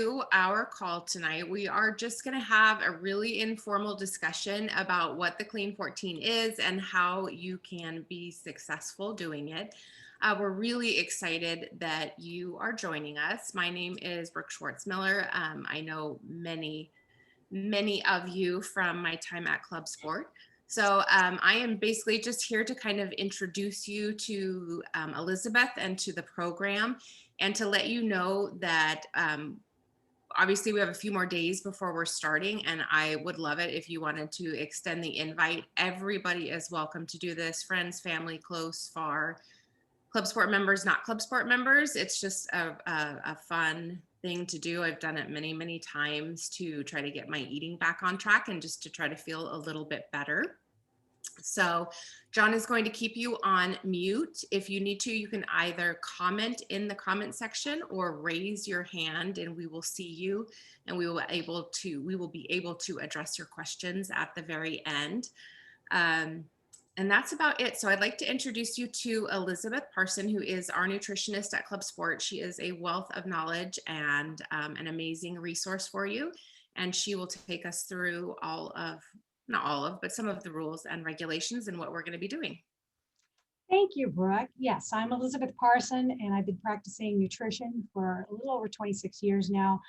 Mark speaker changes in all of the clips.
Speaker 1: Our call tonight, we are just going to have a really informal discussion about what the Clean 14 is and how you can be successful doing it. We're really excited that you are joining us. My name is Brooke Schwartzmiller. I know many of you from my time at ClubSport. So I am basically just here to kind of introduce you to Elizabeth and to the program, and to let you know that obviously we have a few more days before we're starting, and I would love it if you wanted to extend the invite. Everybody is welcome to do this, friends, family, close, far, Club Sport members, not Club Sport members. It's just a fun thing to do. I've done it many times to try to get my eating back on track and just to try to feel a little bit better. So John is going to keep you on mute. If you need to, you can either comment in the comment section or raise your hand and we will see you, and we will be able to address your questions at the very end. And that's about it. So I'd like to introduce you to Elizabeth Parsen, who is our nutritionist at ClubSport. She is a wealth of knowledge and an amazing resource for you. And she will take us through not all of, but some of the rules and regulations and what we're going to be doing.
Speaker 2: Thank you, Brooke. Yes, I'm Elizabeth Parsen, and I've been practicing nutrition for a little over 26 years now.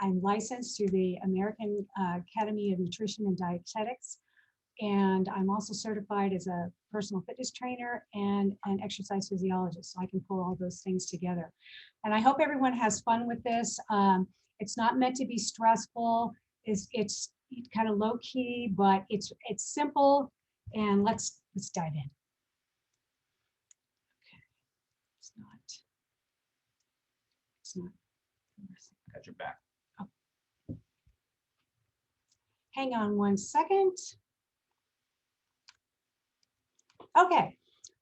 Speaker 2: I'm licensed to the American Academy of Nutrition and Dietetics, and I'm also certified as a personal fitness trainer and an exercise physiologist, so I can pull all those things together. And I hope everyone has fun with this. It's not meant to be stressful. It's kind of low key, but it's simple. And let's dive in. Okay, it's not.
Speaker 3: Got your back.
Speaker 2: Oh. Hang on one second. Okay,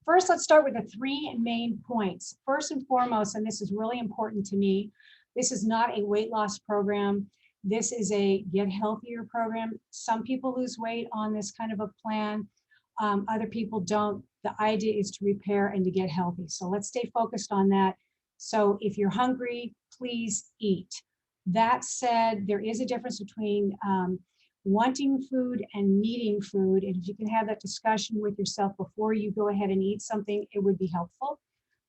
Speaker 2: first let's start with the three main points. First and foremost, and this is really important to me, this is not a weight loss program. This is a get healthier program. Some people lose weight on this kind of a plan. Other people don't. The idea is to repair and to get healthy. So let's stay focused on that. So if you're hungry, please eat. That said, there is a difference between wanting food and needing food. And if you can have that discussion with yourself before you go ahead and eat something, it would be helpful.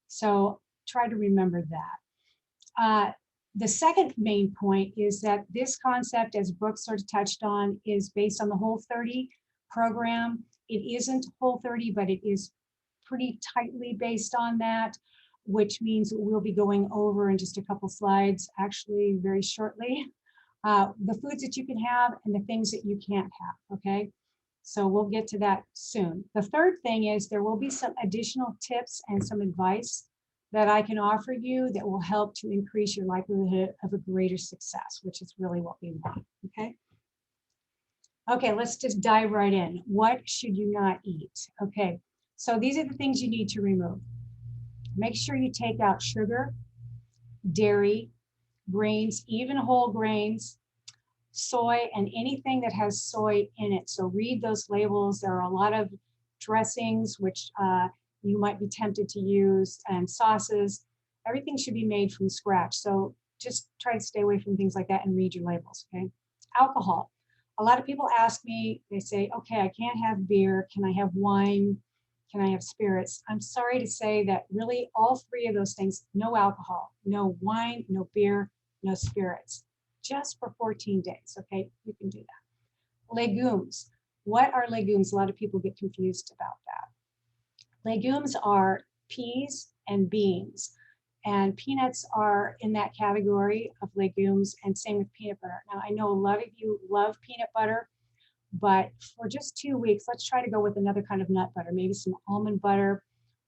Speaker 2: So try to remember that. The second main point is that this concept, as Brooke sort of touched on, is based on the Whole30 program. It isn't Whole30, but it is pretty tightly based on that, which means we'll be going over in just a couple slides, actually very shortly, the foods that you can have and the things that you can't have, okay? So we'll get to that soon. The third thing is there will be some additional tips and some advice that I can offer you that will help to increase your likelihood of a greater success, which is really what we want, okay? Okay, let's just dive right in. What should you not eat? Okay, so these are the things you need to remove. Make sure you take out sugar, dairy, grains, even whole grains, soy, and anything that has soy in it. So read those labels. There are a lot of dressings which you might be tempted to use, and sauces. Everything should be made from scratch. So just try to stay away from things like that and read your labels, okay? Alcohol. A lot of people ask me, they say, okay, I can't have beer. Can I have wine? Can I have spirits? I'm sorry to say that really all three of those things, no alcohol, no wine, no beer, no spirits, just for 14 days, okay? You can do that. Legumes. What are legumes? A lot of people get confused about that. Legumes are peas and beans, and peanuts are in that category of legumes, and same with peanut butter. Now, I know a lot of you love peanut butter, but for just 2 weeks, let's try to go with another kind of nut butter, maybe some almond butter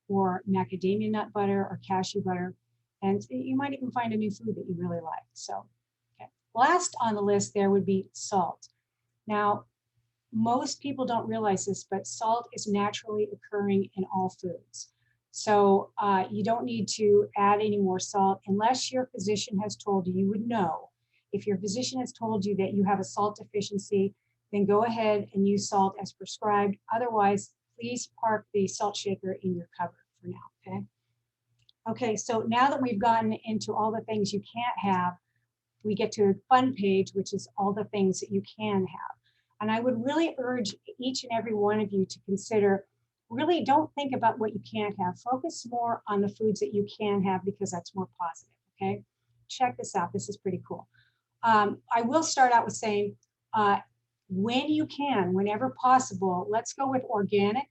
Speaker 2: or macadamia nut butter or cashew butter, and you might even find a new food that you really like. So, okay. Last on the list there would be salt. Now, most people don't realize this, but salt is naturally occurring in all foods. So you don't need to add any more salt unless your physician has told you. You would know. If your physician has told you that you have a salt deficiency, then go ahead and use salt as prescribed. Otherwise, please park the salt shaker in your cupboard for now, okay? Okay, so now that we've gotten into all the things you can't have, we get to a fun page, which is all the things that you can have. And I would really urge each and every one of you to consider, really don't think about what you can't have. Focus more on the foods that you can have because that's more positive, okay? Check this out, this is pretty cool. I will start out with saying, when you can, whenever possible, let's go with organic,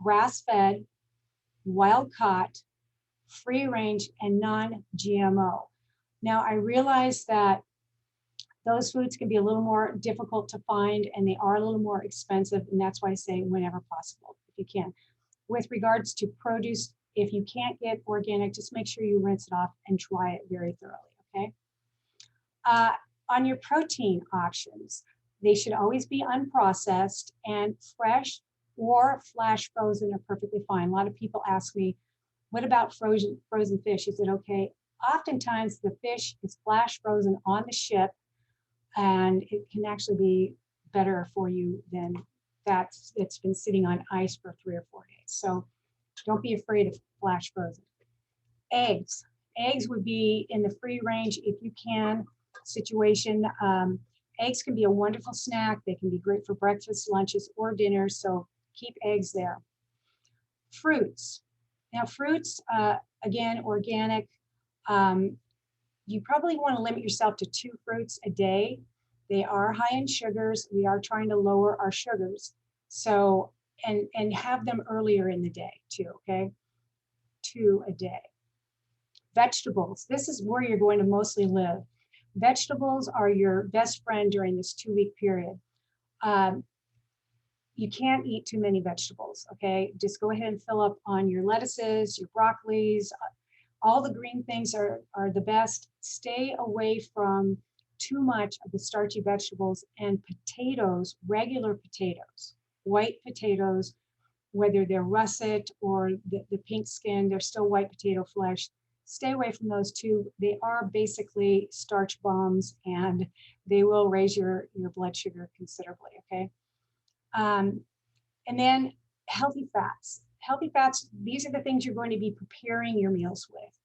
Speaker 2: grass-fed, wild-caught, free-range, and non-GMO. Now, I realize that those foods can be a little more difficult to find and they are a little more expensive, and that's why I say whenever possible, if you can. With regards to produce, if you can't get organic, just make sure you rinse it off and dry it very thoroughly, okay? On your protein options, they should always be unprocessed, and fresh or flash frozen are perfectly fine. A lot of people ask me, what about frozen fish? Is it okay? Oftentimes the fish is flash frozen on the ship, and it can actually be better for you than it's been sitting on ice for 3 or 4 days. So don't be afraid of flash frozen. Eggs. Eggs would be in the free range if you can situation. Eggs can be a wonderful snack. They can be great for breakfast, lunches, or dinners. So keep eggs there. Fruits. Now fruits, again, organic. You probably want to limit yourself to 2 fruits a day. They are high in sugars. We are trying to lower our sugars. So, and have them earlier in the day too, okay? 2 a day. Vegetables. This is where you're going to mostly live. Vegetables are your best friend during this 2-week period. You can't eat too many vegetables, okay? Just go ahead and fill up on your lettuces, your broccolis. All the green things are the best. Stay away from too much of the starchy vegetables, and potatoes, regular potatoes, white potatoes, whether they're russet or the pink skin, they're still white potato flesh. Stay away from those two. They are basically starch bombs, and they will raise your blood sugar considerably, okay? And then healthy fats. Healthy fats, these are the things you're going to be preparing your meals with.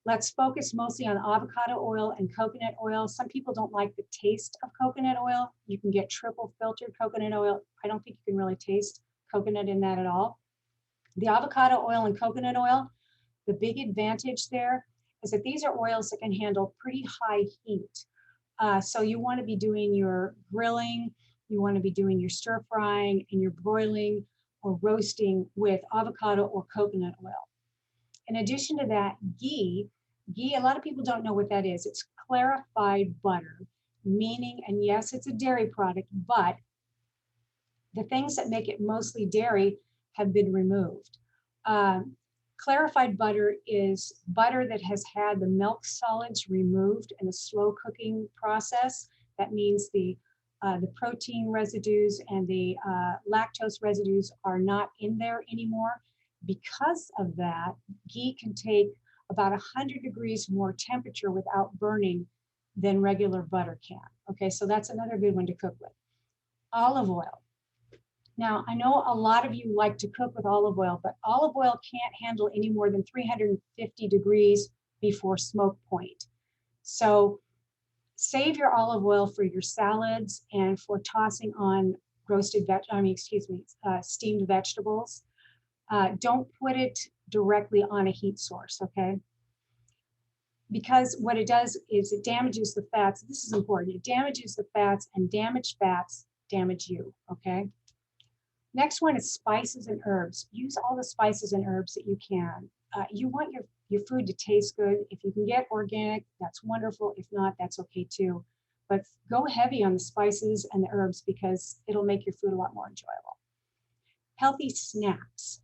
Speaker 2: Let's focus mostly on avocado oil and coconut oil. Some people don't like the taste of coconut oil. You can get triple filtered coconut oil. I don't think you can really taste coconut in that at all. The avocado oil and coconut oil, the big advantage there is that these are oils that can handle pretty high heat. So you want to be doing your grilling, you want to be doing your stir frying and your broiling or roasting with avocado or coconut oil. In addition to that, ghee, a lot of people don't know what that is. It's clarified butter, meaning, and yes, it's a dairy product, but the things that make it mostly dairy have been removed. Clarified butter is butter that has had the milk solids removed in a slow cooking process. That means the protein residues and the lactose residues are not in there anymore. Because of that, ghee can take about 100 degrees more temperature without burning than regular butter can. Okay, so that's another good one to cook with. Olive oil. Now, I know a lot of you like to cook with olive oil, but olive oil can't handle any more than 350 degrees before smoke point. So save your olive oil for your salads and for tossing on steamed vegetables. Don't put it directly on a heat source, okay? Because what it does is it damages the fats. This is important. It damages the fats, and damaged fats damage you, okay? Next one is spices and herbs. Use all the spices and herbs that you can. You want your food to taste good. If you can get organic, that's wonderful. If not, that's okay too. But go heavy on the spices and the herbs because it'll make your food a lot more enjoyable. Healthy snacks.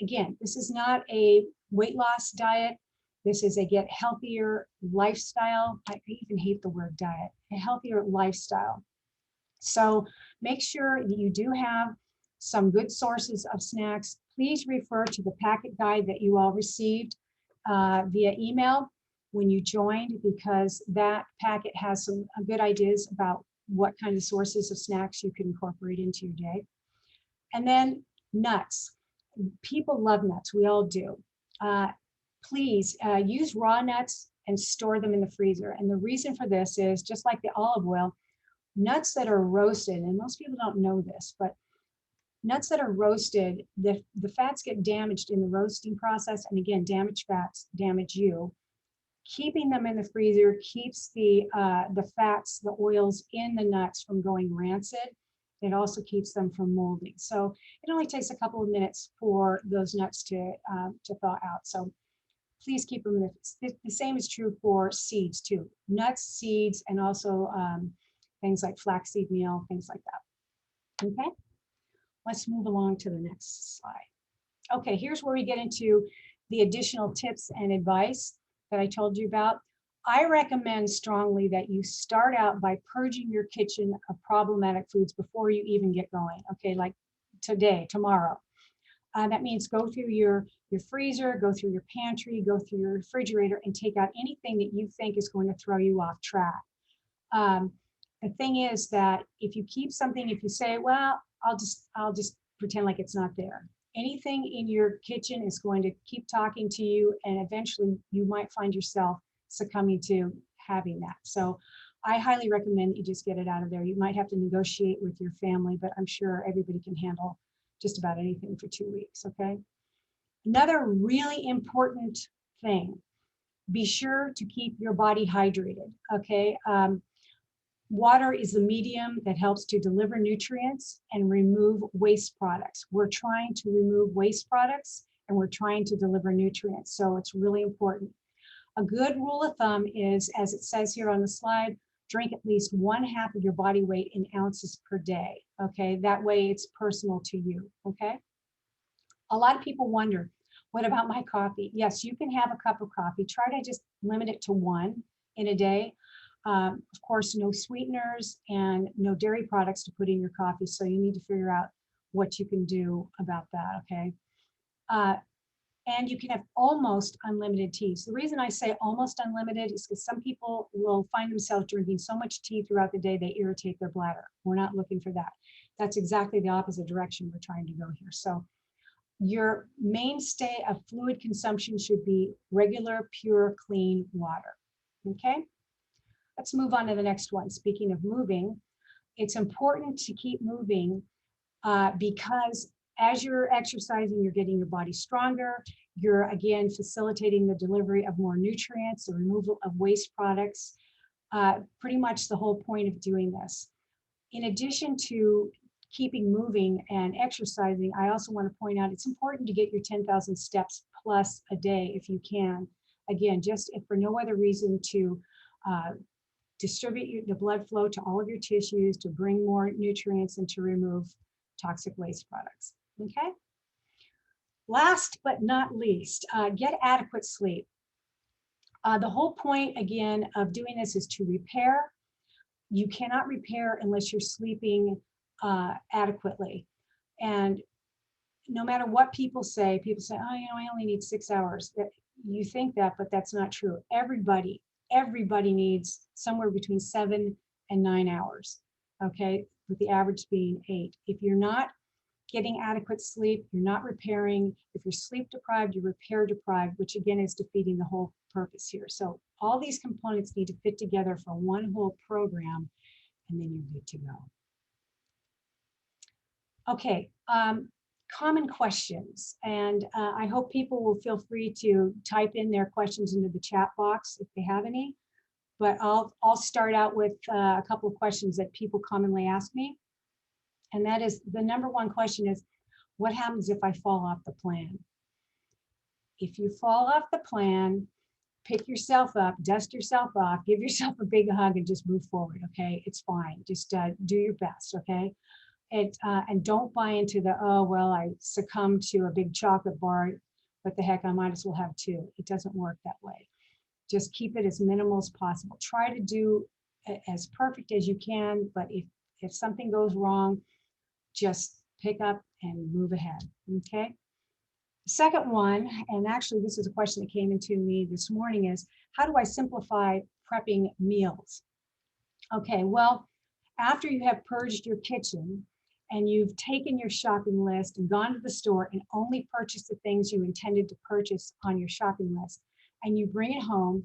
Speaker 2: Again, this is not a weight loss diet. This is a get healthier lifestyle. I even hate the word diet, a healthier lifestyle. So make sure that you do have some good sources of snacks. Please refer to the packet guide that you all received via email when you joined, because that packet has some good ideas about what kind of sources of snacks you can incorporate into your day. And then nuts. People love nuts, we all do. Please use raw nuts and store them in the freezer. And the reason for this is just like the olive oil, nuts that are roasted, and most people don't know this, but nuts that are roasted, the fats get damaged in the roasting process. And again, damaged fats damage you. Keeping them in the freezer keeps the fats, the oils in the nuts from going rancid. It also keeps them from molding. So it only takes a couple of minutes for those nuts to thaw out. So please keep them in the same is true for seeds too. Nuts, seeds, and also things like flaxseed meal, things like that. Okay, let's move along to the next slide. Okay, here's where we get into the additional tips and advice that I told you about. I recommend strongly that you start out by purging your kitchen of problematic foods before you even get going. Okay, like today, tomorrow. That means go through your freezer, go through your pantry, go through your refrigerator, and take out anything that you think is going to throw you off track. The thing is that if you keep something, if you say, well, I'll just pretend like it's not there. Anything in your kitchen is going to keep talking to you, and eventually you might find yourself succumbing to having that. So I highly recommend that you just get it out of there. You might have to negotiate with your family, but I'm sure everybody can handle just about anything for 2 weeks, okay? Another really important thing, be sure to keep your body hydrated, okay? Water is the medium that helps to deliver nutrients and remove waste products. We're trying to remove waste products and we're trying to deliver nutrients, so it's really important. A good rule of thumb is, as it says here on the slide, drink at least 1/2 of your body weight in ounces per day, okay? That way it's personal to you, okay? A lot of people wonder, what about my coffee? Yes, you can have a cup of coffee. Try to just limit it to 1 in a day. Of course, no sweeteners and no dairy products to put in your coffee. So you need to figure out what you can do about that, okay? And you can have almost unlimited teas. The reason I say almost unlimited is because some people will find themselves drinking so much tea throughout the day they irritate their bladder. We're not looking for that. That's exactly the opposite direction we're trying to go here. So your mainstay of fluid consumption should be regular, pure, clean water, okay? Let's move on to the next one. Speaking of moving, it's important to keep moving because as you're exercising, you're getting your body stronger. You're, again, facilitating the delivery of more nutrients, the removal of waste products, pretty much the whole point of doing this. In addition to keeping moving and exercising, I also want to point out it's important to get your 10,000 steps plus a day if you can. Again, just if for no other reason to distribute the blood flow to all of your tissues, to bring more nutrients and to remove toxic waste products, okay? Last but not least, get adequate sleep. The whole point, again, of doing this is to repair. You cannot repair unless you're sleeping adequately. And no matter what people say, oh, I only need 6 hours. You think that, but that's not true. Everybody needs somewhere between 7 and 9 hours, okay? With the average being 8. If you're not getting adequate sleep, you're not repairing. If you're sleep deprived, you're repair deprived, which again is defeating the whole purpose here. So all these components need to fit together for one whole program, and then you're good to go. Okay, common questions. And I hope people will feel free to type in their questions into the chat box if they have any. But I'll start out with a couple of questions that people commonly ask me. And that is, the number one question is, what happens if I fall off the plan? If you fall off the plan, pick yourself up, dust yourself off, give yourself a big hug and just move forward, okay? It's fine, just do your best, okay? And don't buy into the, oh, well, I succumbed to a big chocolate bar, but the heck, I might as well have 2. It doesn't work that way. Just keep it as minimal as possible. Try to do as perfect as you can, but if something goes wrong, just pick up and move ahead, okay? The second one, and actually this is a question that came into me this morning, is how do I simplify prepping meals? Okay, well, after you have purged your kitchen and you've taken your shopping list and gone to the store and only purchased the things you intended to purchase on your shopping list, and you bring it home,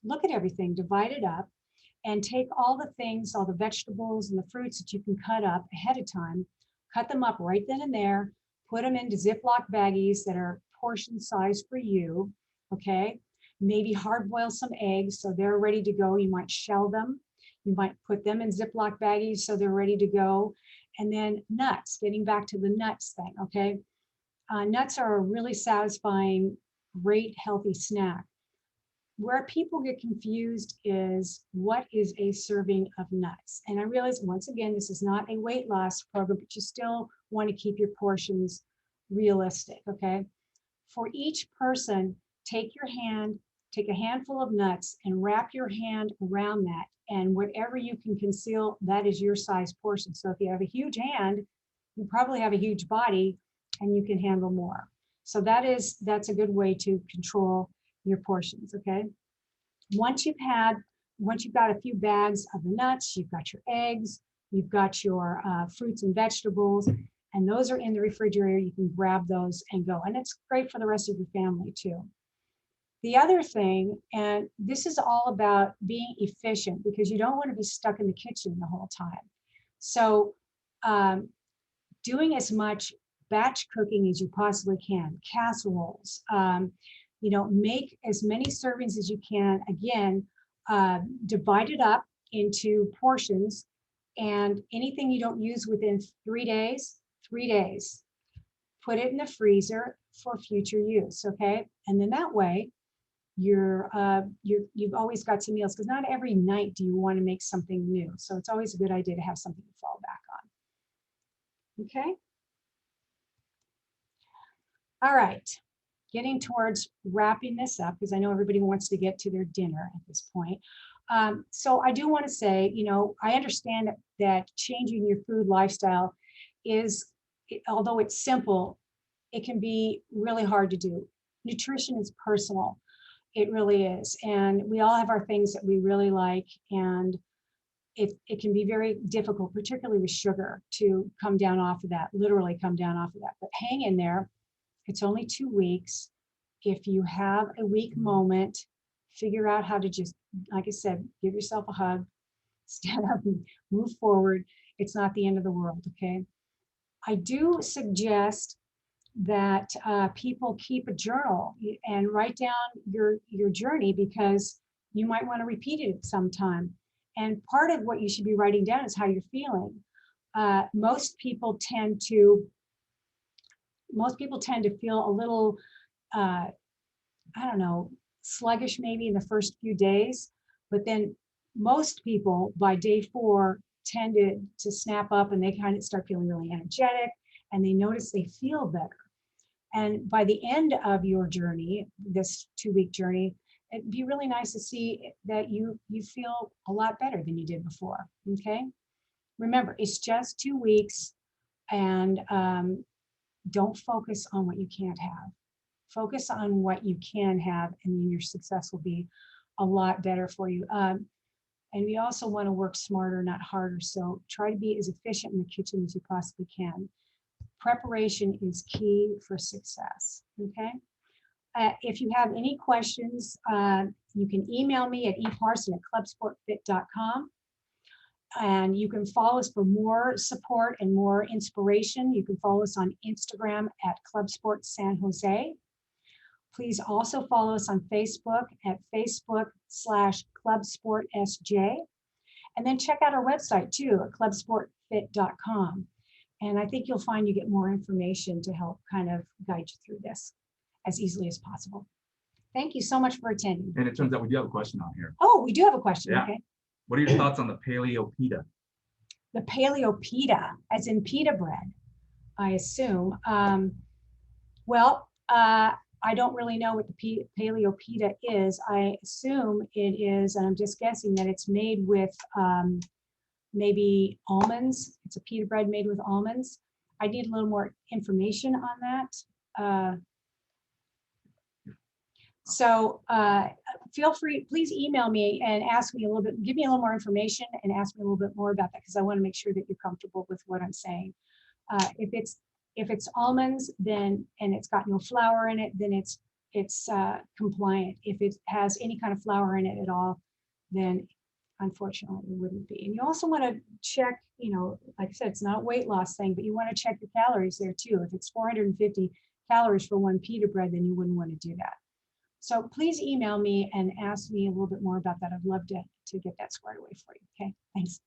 Speaker 2: look at everything, divide it up, and take all the things, all the vegetables and the fruits that you can cut up ahead of time, cut them up right then and there, put them into Ziploc baggies that are portion size for you, okay? Maybe hard boil some eggs so they're ready to go. You might shell them. You might put them in Ziploc baggies so they're ready to go. And then nuts, getting back to the nuts thing, okay? Nuts are a really satisfying, great, healthy snack. Where people get confused is what is a serving of nuts? And I realize, once again, this is not a weight loss program, but you still want to keep your portions realistic, okay? For each person, take a handful of nuts and wrap your hand around that. And whatever you can conceal, that is your size portion. So if you have a huge hand, you probably have a huge body and you can handle more. So that's a good way to control your portions, okay? Once you've got a few bags of the nuts, you've got your eggs, you've got your fruits and vegetables, and those are in the refrigerator. You can grab those and go. And it's great for the rest of your family too. The other thing, and this is all about being efficient because you don't want to be stuck in the kitchen the whole time. So doing as much batch cooking as you possibly can, casseroles, make as many servings as you can. Again, divide it up into portions, and anything you don't use within 3 days, put it in the freezer for future use, okay? And then that way, you've always got some meals, because not every night do you want to make something new. So it's always a good idea to have something to fall back on. Okay. All right. Getting towards wrapping this up, because I know everybody wants to get to their dinner at this point. So I do want to say, I understand that changing your food lifestyle is, although it's simple, it can be really hard to do. Nutrition is personal. It really is. And we all have our things that we really like. And it can be very difficult, particularly with sugar, to come down off of that, literally come down off of that. But hang in there. It's only 2 weeks. If you have a weak moment, figure out how to just, like I said, give yourself a hug, stand up and move forward. It's not the end of the world, okay? I do suggest that people keep a journal and write down your journey, because you might want to repeat it at some time. And part of what you should be writing down is how you're feeling. Most people tend to feel a little, I don't know, sluggish maybe in the first few days, but then most people by day 4 tend to snap up, and they kind of start feeling really energetic, and they notice they feel better. And by the end of your journey, this 2-week journey, it'd be really nice to see that you feel a lot better than you did before, okay? Remember, it's just 2 weeks, and don't focus on what you can't have. Focus on what you can have, and then your success will be a lot better for you. And we also want to work smarter, not harder. So try to be as efficient in the kitchen as you possibly can. Preparation is key for success, okay? If you have any questions, you can email me at eparsen@clubsportfit.com. And you can follow us for more support and more inspiration. You can follow us on Instagram at ClubSport San Jose. Please also follow us on Facebook at Facebook/ClubSportSJ. And then check out our website too at clubsportfit.com. And I think you'll find you get more information to help kind of guide you through this as easily as possible. Thank you so much for attending.
Speaker 3: And it turns out we do have a question on here.
Speaker 2: Oh, we do have a question.
Speaker 3: Yeah.
Speaker 2: Okay.
Speaker 3: What are your thoughts on the paleo pita?
Speaker 2: The paleo pita, as in pita bread, I assume. I don't really know what the paleo pita is. I assume it is, and I'm just guessing that it's made with maybe almonds. It's a pita bread made with almonds. I need a little more information on that. So feel free, please email me and ask me a little bit, give me a little more information and ask me a little bit more about that, because I want to make sure that you're comfortable with what I'm saying. If it's almonds, then, and it's got no flour in it, then it's it's compliant. If it has any kind of flour in it at all, then unfortunately it wouldn't be. And you also want to check, like I said, it's not a weight loss thing, but you want to check the calories there too. If it's 450 calories for one pita bread, then you wouldn't want to do that. So please email me and ask me a little bit more about that. I'd love to get that squared away for you. Okay, thanks.